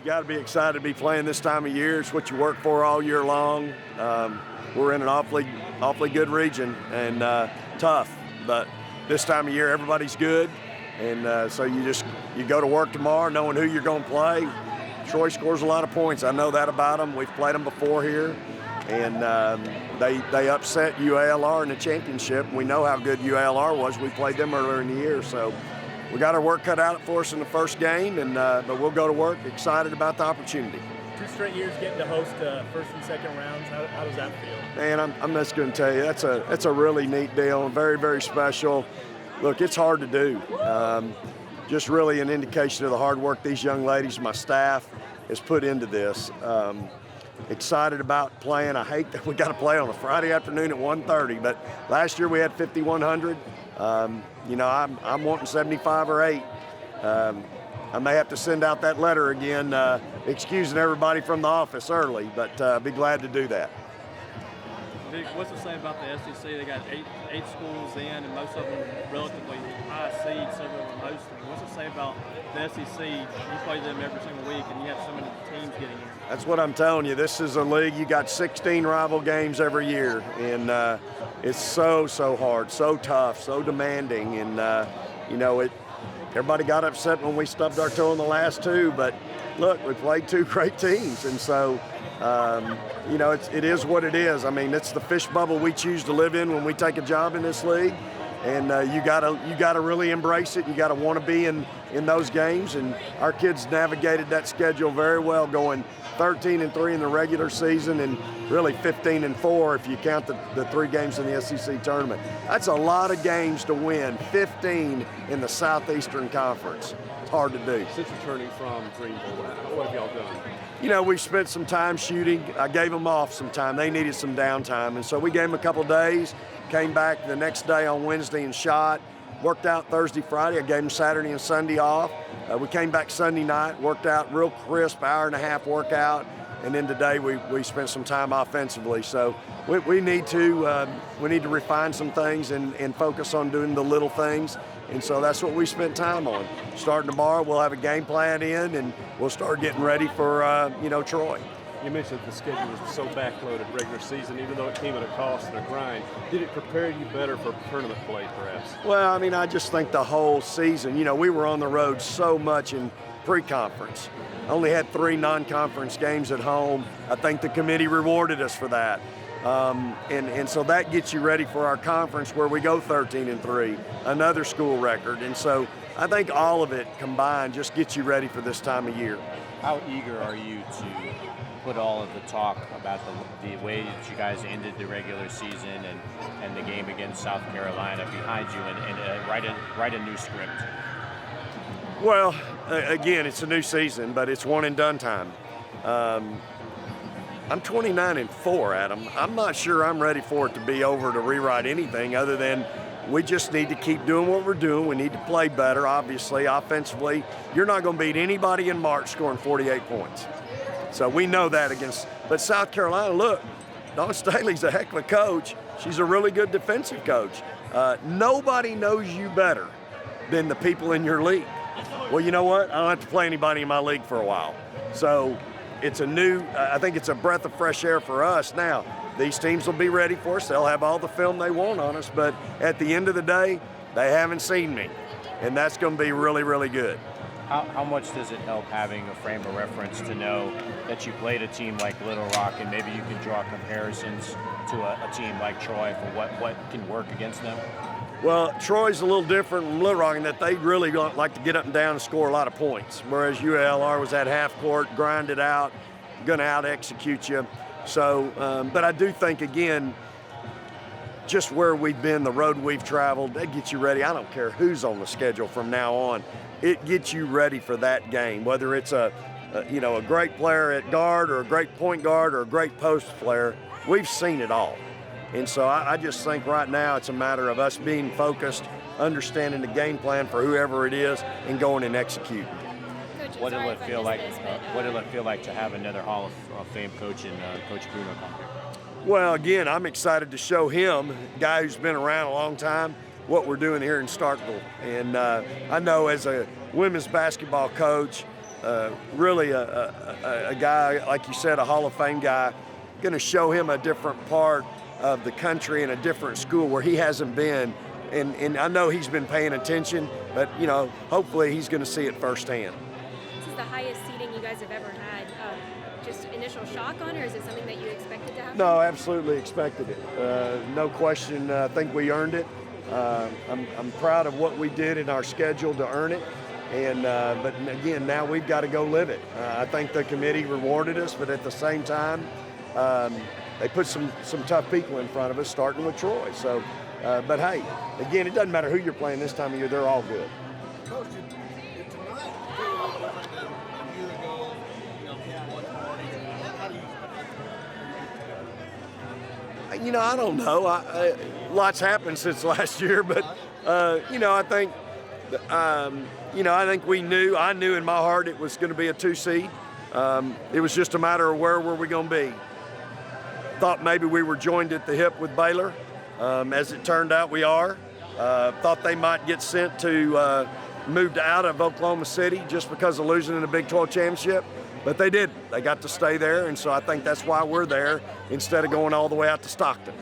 got to be excited to be playing this time of year. It's what you work for all year long. We're in an awfully good region and tough, but this time of year everybody's good, and so you go to work tomorrow knowing who you're going to play. Troy scores a lot of points. I know that about them. We've played them before here, and they upset UALR in the championship. We know how good UALR was. We played them earlier in the year, so we got our work cut out for us in the first game, and but we'll go to work excited about the opportunity. 2 straight years getting to host first and second rounds. How does that feel? Man, I'm just going to tell you, that's a really neat deal, and very, very special. Look, it's hard to do. Just really an indication of the hard work these young ladies, my staff, has put into this. Excited about playing. I hate that we got to play on a Friday afternoon at 1:30, but last year we had 5,100. I'm wanting 75 or 8. I may have to send out that letter again, excusing everybody from the office early, but be glad to do that. Vic, what's it say about the SEC? They got eight schools in, and most of them relatively high seeds, several of them hosting. What's it say about the SEC? You play them every single week, and you have so many teams getting in. That's what I'm telling you. This is a league. You got 16 rival games every year, and it's so hard, so tough, so demanding, and everybody got upset when we stubbed our toe in the last 2, but look, we played 2 great teams, and so. It is what it is. I mean, it's the fish bubble we choose to live in when we take a job in this league, and you gotta really embrace it. You gotta want to be in those games, and our kids navigated that schedule very well, going 13-3 in the regular season, and really 15-4 if you count the 3 games in the SEC tournament. That's a lot of games to win. 15 in the Southeastern Conference. It's hard to do. Since returning from Greenville, what have y'all done? We've spent some time shooting. I gave them off some time. They needed some downtime, and so we gave them a couple days, came back the next day on Wednesday and shot, worked out Thursday, Friday. I gave them Saturday and Sunday off. We came back Sunday night, worked out real crisp, hour-and-a-half workout, and then today we spent some time offensively. So we need to refine some things and focus on doing the little things. And so that's what we spent time on. Starting tomorrow, we'll have a game plan in, and we'll start getting ready for, Troy. You mentioned the schedule was so backloaded regular season, even though it came at a cost and a grind. Did it prepare you better for tournament play, perhaps? Well, I just think the whole season, we were on the road so much in pre-conference. Only had 3 non-conference games at home. I think the committee rewarded us for that. And so that gets you ready for our conference where we go 13-3, another school record. And so I think all of it combined just gets you ready for this time of year. How eager are you to put all of the talk about the way that you guys ended the regular season and the game against South Carolina behind you and write a new script? Well, again, it's a new season, but it's one and done time. I'm 29-4, Adam. I'm not sure I'm ready for it to be over to rewrite anything other than we just need to keep doing what we're doing. We need to play better, obviously, offensively. You're not going to beat anybody in March scoring 48 points. So we know that but South Carolina, look, Dawn Staley's a heck of a coach. She's a really good defensive coach. Nobody knows you better than the people in your league. Well, you know what? I don't have to play anybody in my league for a while. So it's I think it's a breath of fresh air for us. Now, these teams will be ready for us. They'll have all the film they want on us, but at the end of the day, they haven't seen me, and that's going to be really, really good. How much does it help having a frame of reference to know that you played a team like Little Rock, and maybe you can draw comparisons to a team like Troy for what can work against them? Well, Troy's a little different from Little Rock in that they really don't like to get up and down and score a lot of points, whereas UALR was at half court, grind it out, going to out-execute you. So, but I do think, again, just where we've been, the road we've traveled, that gets you ready. I don't care who's on the schedule from now on. It gets you ready for that game, whether it's a great player at guard or a great point guard or a great post player. We've seen it all. And so I just think right now it's a matter of us being focused, understanding the game plan for whoever it is, and going and executing. What did it feel like? What did it feel like to have another Hall of Fame coach and Coach Bruno come here? Well, again, I'm excited to show him, a guy who's been around a long time, what we're doing here in Starkville. And I know as a women's basketball coach, really a guy, like you said, a Hall of Fame guy, going to show him a different part of the country and a different school where he hasn't been. And I know he's been paying attention, but, you know, hopefully he's going to see it firsthand. This is the highest seeding you guys have ever had. Just initial shock on, or is it something that you expected to happen? No, absolutely expected it. No question. I think we earned it. I'm proud of what we did in our schedule to earn it. And but again, now we've got to go live it. I think the committee rewarded us, but at the same time, they put some tough people in front of us, starting with Troy. So, but hey, again, it doesn't matter who you're playing this time of year; they're all good. Coach, did tonight feel a little different than a year ago? You know, people watching parties. How do you? You know, I don't know. Lots happened since last year, but you know, I think. You know, I think I knew in my heart it was going to be a 2 seed. It was just a matter of where were we going to be. Thought maybe we were joined at the hip with Baylor. As it turned out, we are. Thought they might get sent to moved out of Oklahoma City just because of losing in the Big 12 championship, but they didn't. They got to stay there, and so I think that's why we're there instead of going all the way out to Stockton.